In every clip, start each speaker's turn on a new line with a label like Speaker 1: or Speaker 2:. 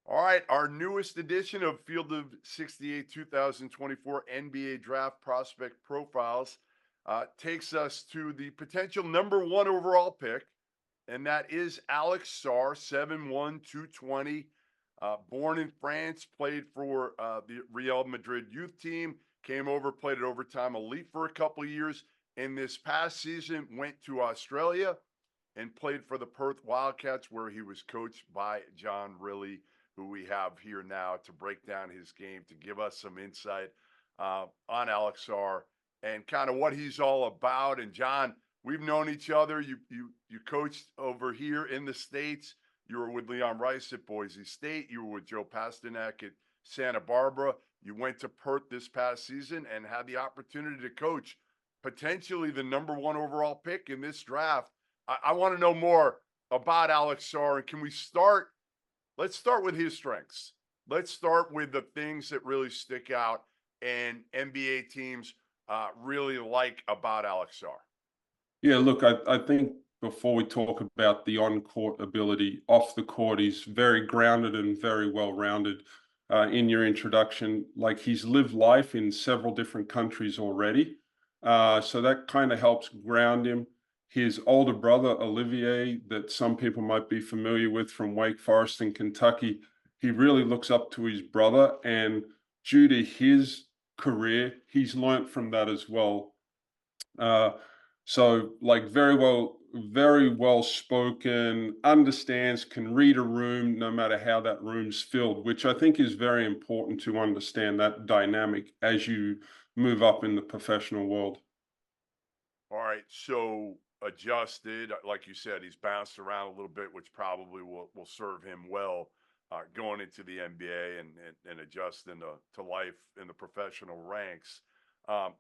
Speaker 1: All right, our newest edition of Field of 68 2024 NBA Draft Prospect Profiles takes us to the potential number one overall pick, and that is Alex Sarr, 7'1", 220. Born in France, played for the Real Madrid youth team, came over, played at Overtime Elite for a couple of years, and this past season went to Australia and played for the Perth Wildcats, where he was coached by John Riley, who we have here now to break down his game, to give us some insight on Alex Sarr and kind of what he's all about. And John, we've known each other. You coached over here in the States. You were with Leon Rice at Boise State. You were with Joe Pasternak at Santa Barbara. You went to Perth this past season and had the opportunity to coach potentially the number one overall pick in this draft. I want to know more about Alex Sarr. And can we start? Let's start with his strengths. Let's start with the things that really stick out and NBA teams really like about Alex Sarr.
Speaker 2: Yeah, look, I think before we talk about the on-court ability, off the court, he's very grounded and very well-rounded. In your introduction, like he's lived life in several different countries already. So that kind of helps ground him. His older brother, Olivier, that some people might be familiar with from Wake Forest in Kentucky, he really looks up to his brother. And due to his career, he's learnt from that as well. So like very well spoken, understands, can read a room no matter how that room's filled, which I think is very important to understand that dynamic as you move up in the professional world.
Speaker 1: All right, so adjusted, like you said, he's bounced around a little bit, which probably will serve him well going into the NBA and adjust to life in the professional ranks.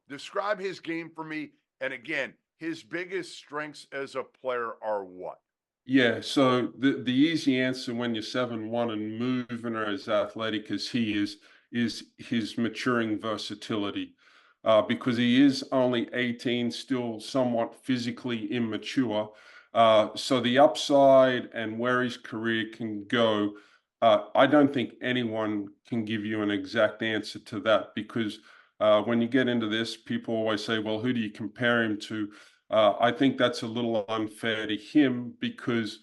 Speaker 1: Describe his game for me, and again, his biggest strengths as a player are what?
Speaker 2: Yeah, so the easy answer when you're 7'1" and moving as athletic as he is his maturing versatility. Because he is only 18, still somewhat physically immature. So the upside and where his career can go, I don't think anyone can give you an exact answer to that because when you get into this, people always say, well, who do you compare him to? I think that's a little unfair to him because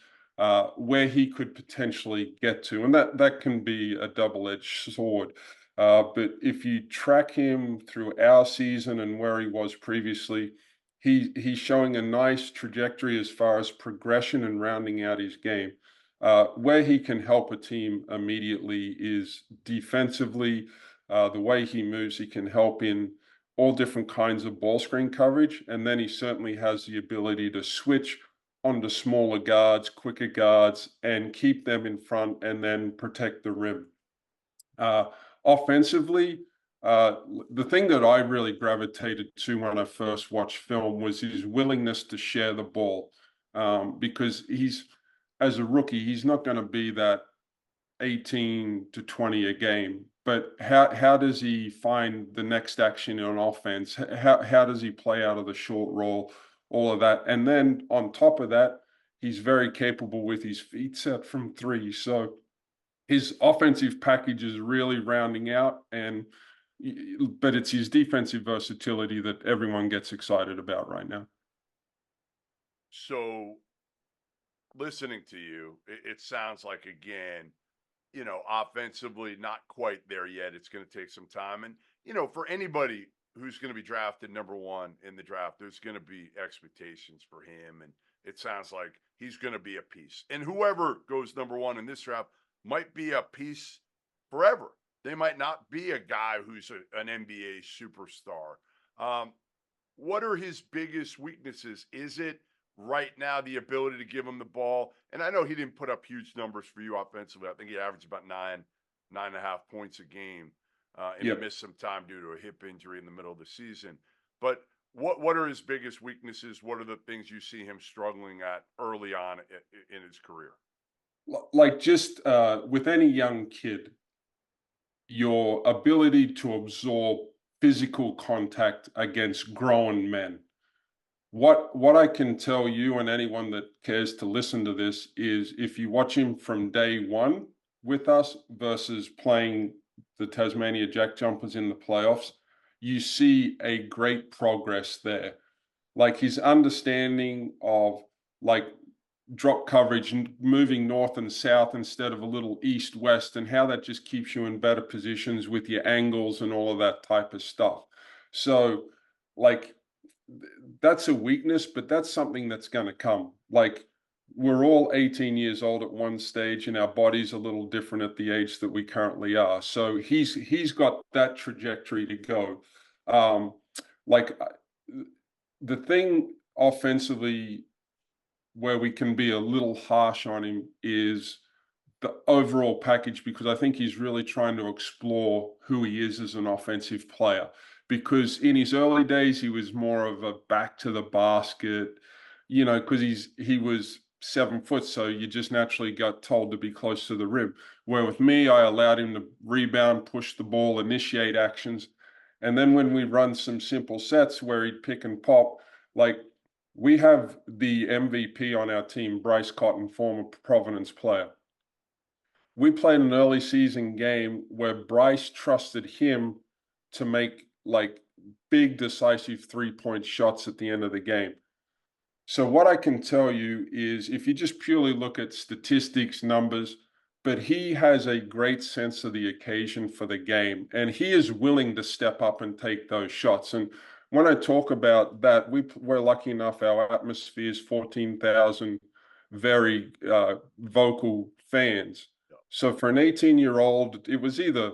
Speaker 2: where he could potentially get to, and that can be a double-edged sword. But if you track him through our season and where he was previously, he's showing a nice trajectory as far as progression and rounding out his game. Where he can help a team immediately is defensively. The way he moves, he can help in all different kinds of ball screen coverage. And then he certainly has the ability to switch onto smaller guards, quicker guards, and keep them in front and then protect the rim. Offensively, the thing that I really gravitated to when I first watched film was his willingness to share the ball. Because as a rookie, he's not going to be that 18 to 20 a game. But how does he find the next action on offense? How does he play out of the short roll? All of that. And then on top of that, he's very capable with his feet set from three. So his offensive package is really rounding out, but it's his defensive versatility that everyone gets excited about right now.
Speaker 1: So, listening to you, it sounds like, again, offensively, not quite there yet. It's going to take some time. And, for anybody who's going to be drafted number one in the draft, there's going to be expectations for him. And it sounds like he's going to be a piece. And whoever goes number one in this draft might be a piece forever. They might not be a guy who's an NBA superstar. What are his biggest weaknesses? Is it right now the ability to give him the ball? And I know he didn't put up huge numbers for you offensively. I think he averaged about 9.5 points a game, and he missed some time due to a hip injury in the middle of the season. But what are his biggest weaknesses? What are the things you see him struggling at early on in his career?
Speaker 2: Like just with any young kid, your ability to absorb physical contact against grown men. What I can tell you and anyone that cares to listen to this is if you watch him from day one, with us versus playing the Tasmania Jack Jumpers in the playoffs, you see a great progress there. Like his understanding of like drop coverage and moving north and south instead of a little east west, and how that just keeps you in better positions with your angles and all of that type of stuff. So like that's a weakness, but that's something that's going to come. Like we're all 18 years old at one stage, and our body's a little different at the age that we currently are. So he's got that trajectory to go. Like the thing offensively where we can be a little harsh on him is the overall package, because I think he's really trying to explore who he is as an offensive player. Because in his early days, he was more of a back to the basket, you know, because he was 7 foot, so you just naturally got told to be close to the rim. Where with me, I allowed him to rebound, push the ball, initiate actions. And then when we run some simple sets where he'd pick and pop, like we have the MVP on our team, Bryce Cotton, former Providence player. We played an early season game where Bryce trusted him to make like big, decisive 3-point shots at the end of the game. So what I can tell you is if you just purely look at statistics, numbers, but he has a great sense of the occasion for the game, and he is willing to step up and take those shots. And when I talk about that, we're lucky enough, our atmosphere is 14,000 very vocal fans. So for an 18-year-old, it was either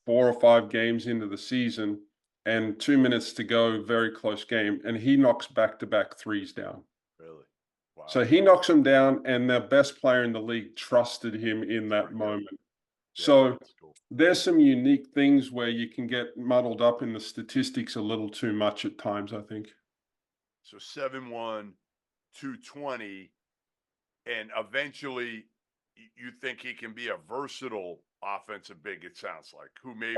Speaker 2: 4 or 5 games into the season and 2 minutes to go, very close game, and he knocks back-to-back threes down.
Speaker 1: Really? Wow.
Speaker 2: So he knocks him down, and the best player in the league trusted him in that moment.
Speaker 1: Yeah,
Speaker 2: So
Speaker 1: cool.
Speaker 2: There's some unique things where you can get muddled up in the statistics a little too much at times, I think.
Speaker 1: So 7'1", 220, and eventually you think he can be a versatile offensive big, it sounds like, who maybe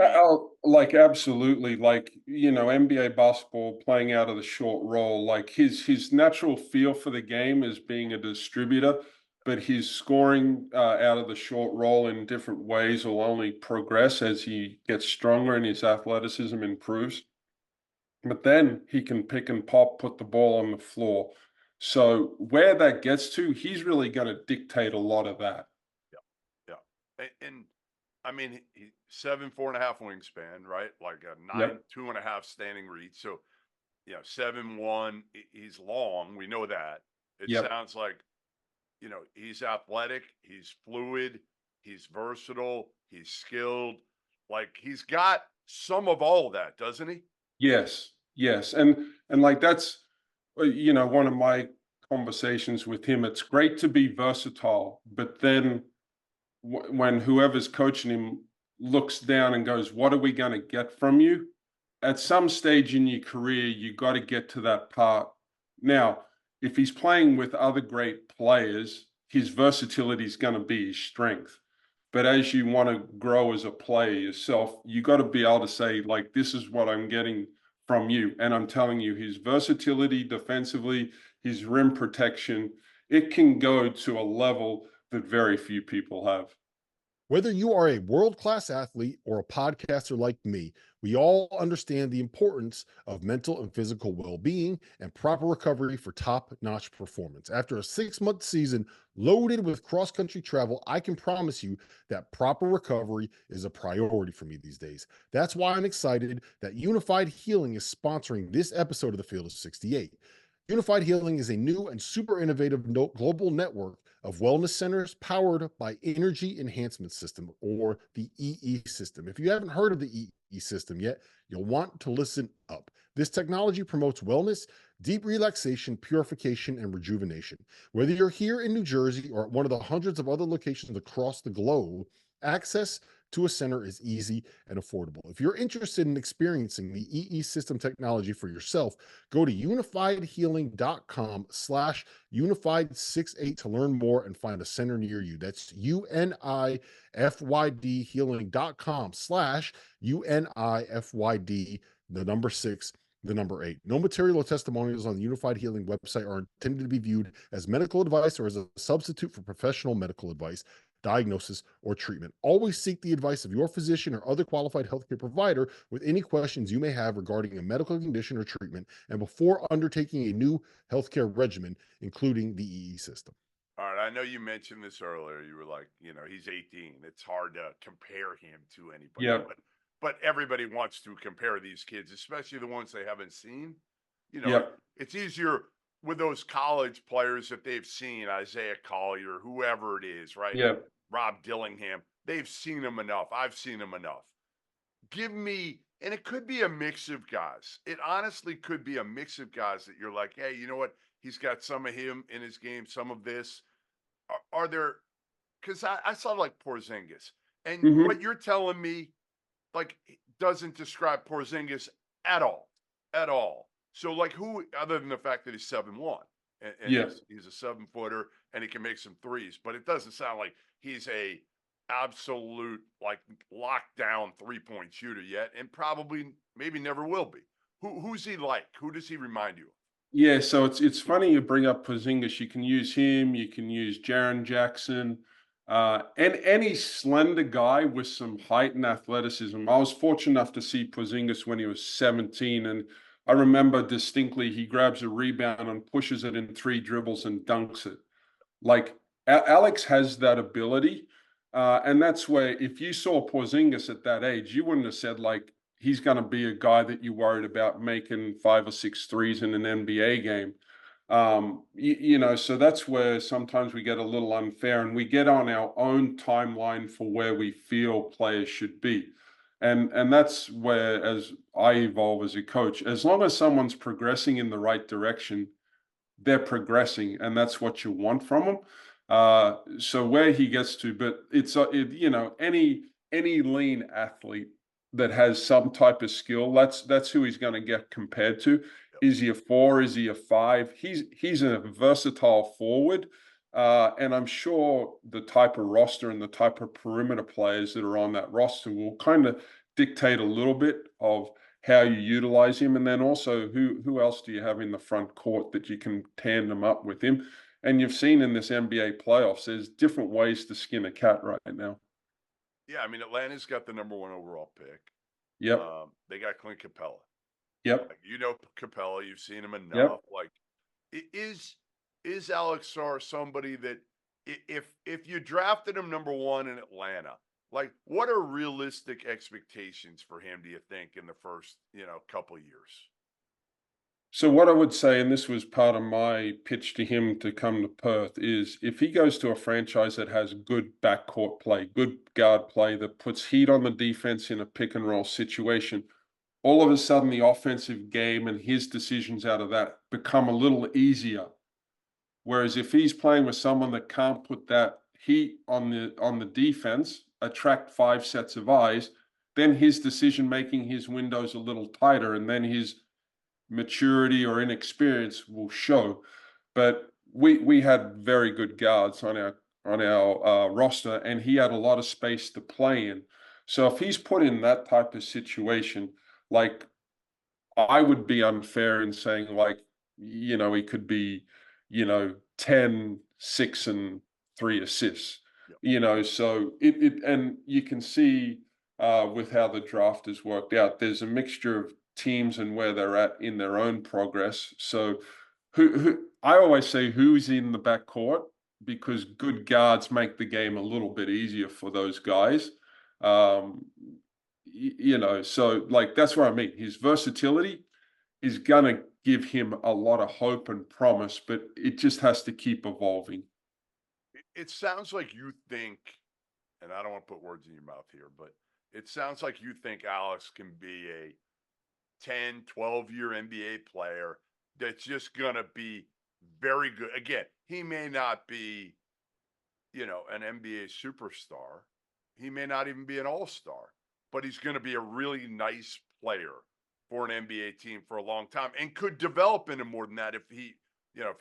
Speaker 2: Like absolutely, like, you know, NBA basketball, playing out of the short roll, like his natural feel for the game is being a distributor, but his scoring out of the short roll in different ways will only progress as he gets stronger and his athleticism improves. But then he can pick and pop, put the ball on the floor. So where that gets to, he's really going to dictate a lot of that.
Speaker 1: Yeah. And I mean, he 7'4.5" wingspan, right? Like a 9',
Speaker 2: Yep.
Speaker 1: 2.5" standing reach. So, 7'1", he's long. We know that. It
Speaker 2: Yep.
Speaker 1: sounds like, he's athletic, he's fluid, he's versatile, he's skilled. Like he's got some of all of that, doesn't he?
Speaker 2: Yes, yes, and like that's you know, one of my conversations with him. It's great to be versatile, but then when whoever's coaching him looks down and goes, "What are we going to get from you?" At some stage in your career, you got to get to that part. Now, if he's playing with other great players, his versatility is going to be his strength. But as you want to grow as a player yourself, you got to be able to say, like, this is what I'm getting from you. And I'm telling you, his versatility defensively, his rim protection, it can go to a level that very few people have.
Speaker 3: Whether you are a world-class athlete or a podcaster like me, we all understand the importance of mental and physical well-being and proper recovery for top-notch performance. After a 6-month season loaded with cross-country travel, I can promise you that proper recovery is a priority for me these days. That's why I'm excited that Unified Healing is sponsoring this episode of the Field of 68. Unified Healing is a new and super innovative global network of wellness centers powered by Energy Enhancement System, or the EE system. If you haven't heard of the EE system yet, you'll want to listen up. This technology promotes wellness, deep relaxation, purification, and rejuvenation. Whether you're here in New Jersey or at one of the hundreds of other locations across the globe, access to a center is easy and affordable. If you're interested in experiencing the EE system technology for yourself, go to unifiedhealing.com/unified68 to learn more and find a center near you. That's UNIFYD healing.com/UNIFYD, the number 6, the number 8. No material or testimonials on the Unified Healing website are intended to be viewed as medical advice or as a substitute for professional medical advice. diagnosis, or treatment. Always seek the advice of your physician or other qualified healthcare provider with any questions you may have regarding a medical condition or treatment and before undertaking a new healthcare regimen, including the EE system.
Speaker 1: All right, I know you mentioned this earlier. You were like, he's 18. It's hard to compare him to anybody,
Speaker 2: Yeah,
Speaker 1: but everybody wants to compare these kids, especially the ones they haven't seen. You know,
Speaker 2: yeah,
Speaker 1: it's easier with those college players if they've seen Isaiah Collier, whoever it is, right?
Speaker 2: yeah.
Speaker 1: Rob Dillingham. They've seen him enough. I've seen him enough. Give me, and it could be a mix of guys. It honestly could be a mix of guys that you're like, hey, you know what? He's got some of him in his game, some of this. Are there, because I saw like Porzingis, and
Speaker 2: Hmm.
Speaker 1: what you're telling me, like, doesn't describe Porzingis at all, at all. So, like, who, other than the fact that he's 7'1", and
Speaker 2: Yeah.
Speaker 1: he's a 7-footer and he can make some threes, but it doesn't sound like he's a absolute, like, lockdown 3-point shooter yet, and probably maybe never will be. Who's he like? Who does he remind you of?
Speaker 2: Yeah, so it's funny you bring up Porzingis. You can use him. You can use Jaren Jackson, and any slender guy with some height and athleticism. I was fortunate enough to see Porzingis when he was 17, and I remember distinctly he grabs a rebound and pushes it in 3 dribbles and dunks it. Like Alex has that ability, and that's where if you saw Porzingis at that age, you wouldn't have said like he's going to be a guy that you worried about making 5 or 6 threes in an NBA game. So that's where sometimes we get a little unfair, and we get on our own timeline for where we feel players should be. And that's where, as I evolve as a coach, as long as someone's progressing in the right direction, they're progressing, and that's what you want from them. So where he gets to, but any lean athlete that has some type of skill, that's who he's going to get compared to. Is he a 4? Is he a 5? He's a versatile forward, and I'm sure the type of roster and the type of perimeter players that are on that roster will kind of dictate a little bit of how you utilize him, and then also who else do you have in the front court that you can tandem up with him? And you've seen in this NBA playoffs, there's different ways to skin a cat right now.
Speaker 1: Yeah, I mean, Atlanta's got the #1 overall pick.
Speaker 2: Yep,
Speaker 1: They got Clint Capella.
Speaker 2: yep,
Speaker 1: Like, Capella, you've seen him enough.
Speaker 2: yep.
Speaker 1: Like, is Alex Sarr somebody that if you drafted him #1 in Atlanta, like, what are realistic expectations for him, do you think, in the first, couple years?
Speaker 2: So what I would say, and this was part of my pitch to him to come to Perth, is if he goes to a franchise that has good backcourt play, good guard play, that puts heat on the defense in a pick and roll situation, all of a sudden the offensive game and his decisions out of that become a little easier. Whereas if he's playing with someone that can't put that heat on the defense, attract 5 sets of eyes, then his decision making, his window's a little tighter, and then his maturity or inexperience will show. But we had very good guards on our roster, and he had a lot of space to play in. So if he's put in that type of situation, like I would be unfair in saying like, he could be, 10, 6, and 3 assists.
Speaker 1: Yep.
Speaker 2: So it and you can see with how the draft has worked out, there's a mixture of teams and where they're at in their own progress. So who I always say who's in the backcourt, because good guards make the game a little bit easier for those guys. Um, so like that's what I mean. His versatility is gonna give him a lot of hope and promise, but it just has to keep evolving.
Speaker 1: It sounds like you think, and I don't want to put words in your mouth here, but it sounds like you think Alex can be a 10, 12-year NBA player that's just going to be very good. Again, he may not be, an NBA superstar. He may not even be an all-star, but he's going to be a really nice player for an NBA team for a long time and could develop into more than that if he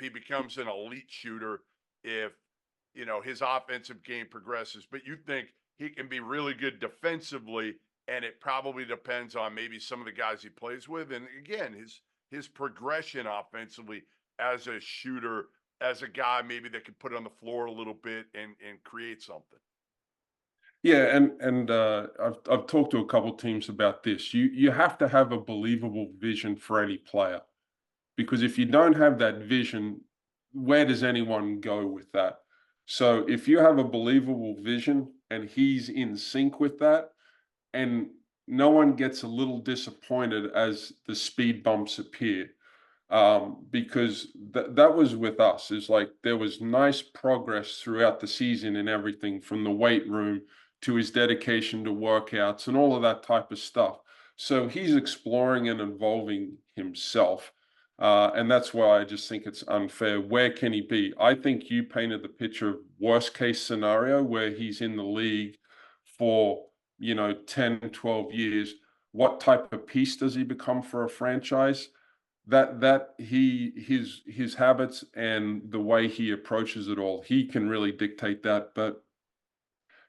Speaker 1: becomes an elite shooter, if, his offensive game progresses. But you think he can be really good defensively, and it probably depends on maybe some of the guys he plays with. And again, his progression offensively as a shooter, as a guy maybe that can put it on the floor a little bit and create something.
Speaker 2: Yeah, and I've talked to a couple teams about this. You have to have a believable vision for any player, because if you don't have that vision, where does anyone go with that? So if you have a believable vision and he's in sync with that, and no one gets a little disappointed as the speed bumps appear, because that was with us. Is like there was nice progress throughout the season and everything, from the weight room to his dedication to workouts and all of that type of stuff. So he's exploring and evolving himself. And that's why I just think it's unfair. Where can he be? I think you painted the picture of worst case scenario where he's in the league for, 10, 12 years. What type of piece does he become for a franchise? His habits and the way he approaches it all, he can really dictate that. But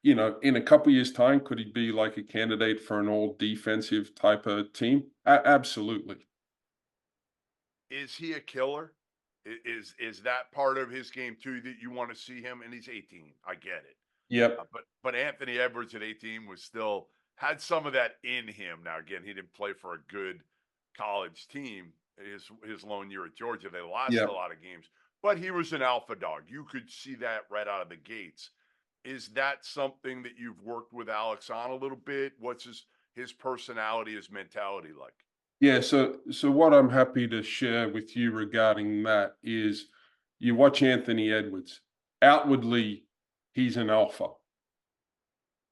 Speaker 2: in a couple years' time, could he be like a candidate for an all defensive type of team? Absolutely.
Speaker 1: Is he a killer? Is that part of his game too that you want to see him? And he's 18. I get it.
Speaker 2: Yep.
Speaker 1: But Anthony Edwards at 18 was still had some of that in him. Now again, he didn't play for a good college team his lone year at Georgia. They lost a
Speaker 2: Yep.
Speaker 1: lot of games, but he was an alpha dog. You could see that right out of the gates. Is that something that you've worked with Alex on a little bit? What's his personality, his mentality like?
Speaker 2: Yeah. So what I'm happy to share with you regarding that is, you watch Anthony Edwards. Outwardly, he's an alpha.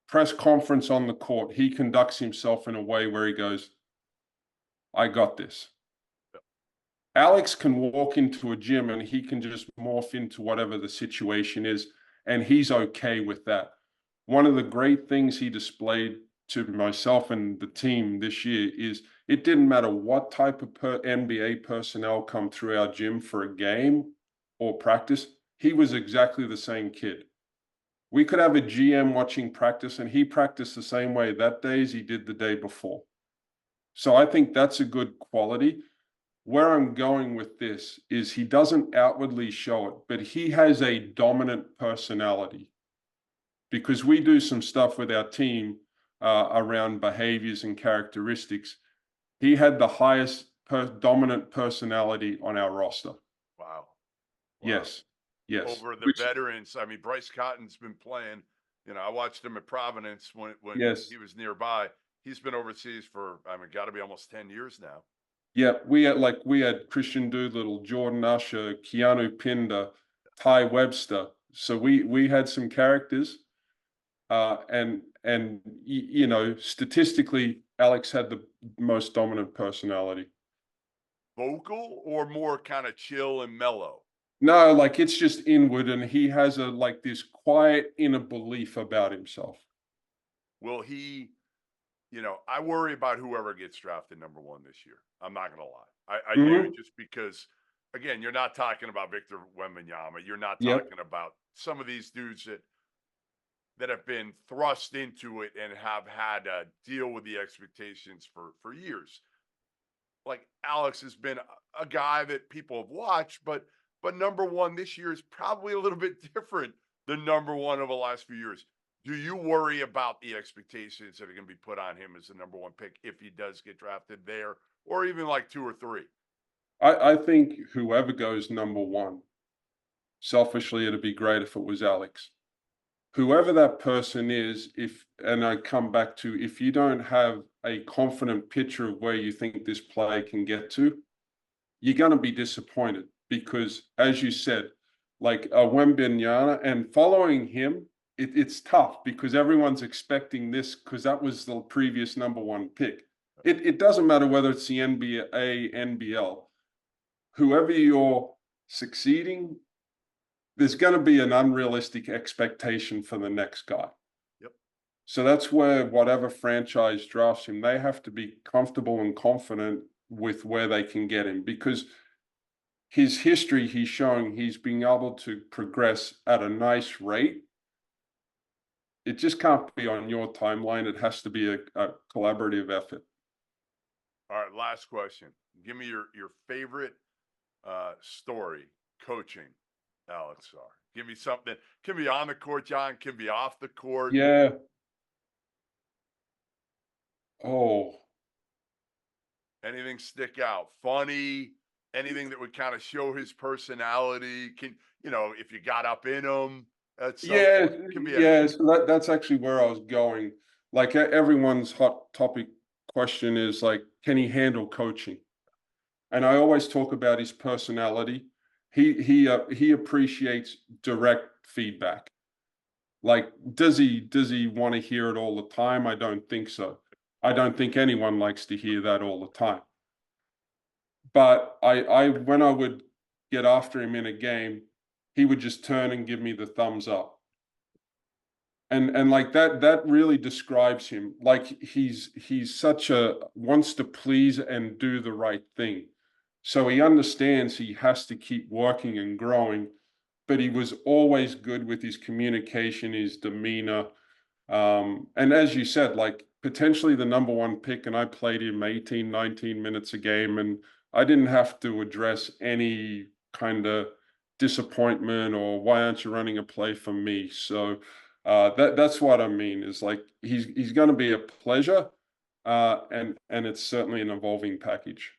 Speaker 2: Press conference on the court, he conducts himself in a way where he goes, I got this. Alex can walk into a gym and he can just morph into whatever the situation is, and he's okay with that. One of the great things he displayed to myself and the team this year is it didn't matter what type of NBA personnel come through our gym for a game or practice, he was exactly the same kid. We could have a GM watching practice and he practiced the same way that day as he did the day before. So I think that's a good quality. Where I'm going with this is he doesn't outwardly show it, but he has a dominant personality, because we do some stuff with our team around behaviors and characteristics. He had the highest dominant personality on our roster.
Speaker 1: Wow.
Speaker 2: Yes. Yes.
Speaker 1: Over the
Speaker 2: Which,
Speaker 1: veterans. I mean, Bryce Cotton's been playing. I watched him at Providence when
Speaker 2: yes.
Speaker 1: he was nearby. He's been overseas for, I mean, got to be almost 10 years now.
Speaker 2: Yeah, we had Christian Doolittle, Jordan Usher, Keanu Pinder, Ty Webster. So we had some characters, and statistically, Alex had the most dominant personality.
Speaker 1: Vocal or more kind of chill and mellow?
Speaker 2: No, like it's just inward, and he has this quiet inner belief about himself.
Speaker 1: Will he, I worry about whoever gets drafted number one this year. I'm not going to lie. I do, just because, again, you're not talking about Victor Wembanyama. You're not
Speaker 2: Yep.
Speaker 1: talking about some of these dudes that have been thrust into it and have had to deal with the expectations for years. Like Alex has been a guy that people have watched, but number one this year is probably a little bit different than number one of the last few years. Do you worry about the expectations that are going to be put on him as the number one pick if he does get drafted there, or even like 2 or 3?
Speaker 2: I think whoever goes number one, selfishly, it'd be great if it was Alex. Whoever that person is, and I come back to, if you don't have a confident picture of where you think this player can get to, you're going to be disappointed, because, as you said, like Wembanyama, and following him, it's tough because everyone's expecting this because that was the previous number one pick. It doesn't matter whether it's the NBA, NBL, whoever you're succeeding, there's going to be an unrealistic expectation for the next guy.
Speaker 1: Yep.
Speaker 2: So that's where whatever franchise drafts him, they have to be comfortable and confident with where they can get him, because his history, he's showing he's being able to progress at a nice rate. It just can't be on your timeline. It has to be a collaborative effort.
Speaker 1: All right, last question. Give me your favorite story coaching Alex Sarr. Give me something. Can be on the court, John. Can be off the court.
Speaker 2: Yeah. Oh,
Speaker 1: Anything stick out? Funny? Anything that would kind of show his personality? If you got up in him at some
Speaker 2: yeah,
Speaker 1: point, it can be anything.
Speaker 2: yeah. So that's actually where I was going. Like everyone's hot topic question is like, can he handle coaching? And I always talk about his personality. He appreciates direct feedback. Like, does he want to hear it all the time? I don't think so. I don't think anyone likes to hear that all the time. But I when I would get after him in a game, he would just turn and give me the thumbs up. And like that really describes him. Like he's such a wants to please and do the right thing. So he understands he has to keep working and growing, but he was always good with his communication, his demeanor. And as you said, like potentially the number one pick, and I played him 18, 19 minutes a game, and I didn't have to address any kind of disappointment or why aren't you running a play for me? So that's what I mean is like he's going to be a pleasure, and it's certainly an evolving package.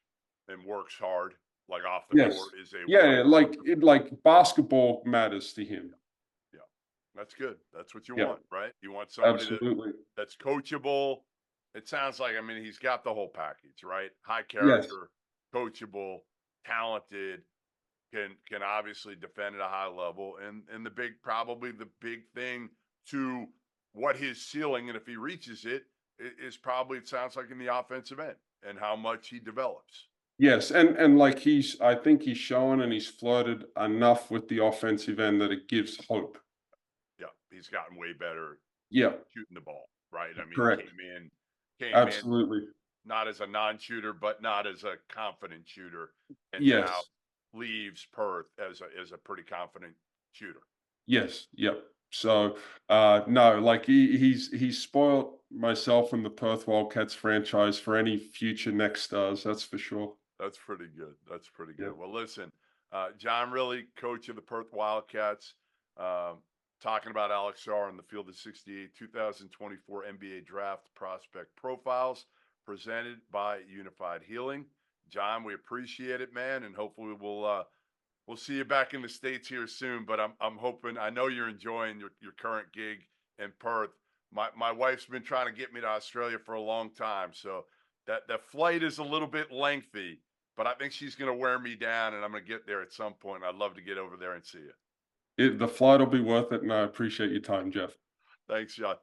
Speaker 1: And works hard, like off the
Speaker 2: Yes.
Speaker 1: court is a
Speaker 2: Yeah,
Speaker 1: worker.
Speaker 2: like basketball matters to him.
Speaker 1: Yeah, that's good. That's what you
Speaker 2: Yeah.
Speaker 1: want, right? You want somebody
Speaker 2: Absolutely.
Speaker 1: that's coachable. It sounds like, I mean, he's got the whole package, right? High
Speaker 2: Yes.
Speaker 1: character, coachable, talented, can obviously defend at a high level, and probably the big thing to what his ceiling, and if he reaches it, is probably, it sounds like, in the offensive end and how much he develops.
Speaker 2: Yes, and like I think he's shown and he's flirted enough with the offensive end that it gives hope.
Speaker 1: Yeah, he's gotten way better
Speaker 2: Yeah,
Speaker 1: shooting the ball, right? I mean,
Speaker 2: correct.
Speaker 1: came in
Speaker 2: Absolutely.
Speaker 1: not as a non-shooter, but not as a confident shooter, and now
Speaker 2: Yes.
Speaker 1: leaves Perth as a pretty confident shooter.
Speaker 2: Yes. Yep. So no, like he's spoiled myself and the Perth Wildcats franchise for any future next stars, that's for sure.
Speaker 1: That's pretty good. That's pretty good.
Speaker 2: Yep.
Speaker 1: Well, listen, John Riley, coach of the Perth Wildcats, talking about Alex Sarr on the Field of 68 2024 NBA Draft Prospect Profiles presented by Unified Healing. John, we appreciate it, man, and hopefully we'll see you back in the States here soon. But I'm hoping, I know you're enjoying your current gig in Perth. My wife's been trying to get me to Australia for a long time, so that flight is a little bit lengthy, but I think she's going to wear me down, and I'm going to get there at some point. I'd love to get over there and see you.
Speaker 2: The flight will be worth it, and I appreciate your time, Jeff.
Speaker 1: Thanks, John.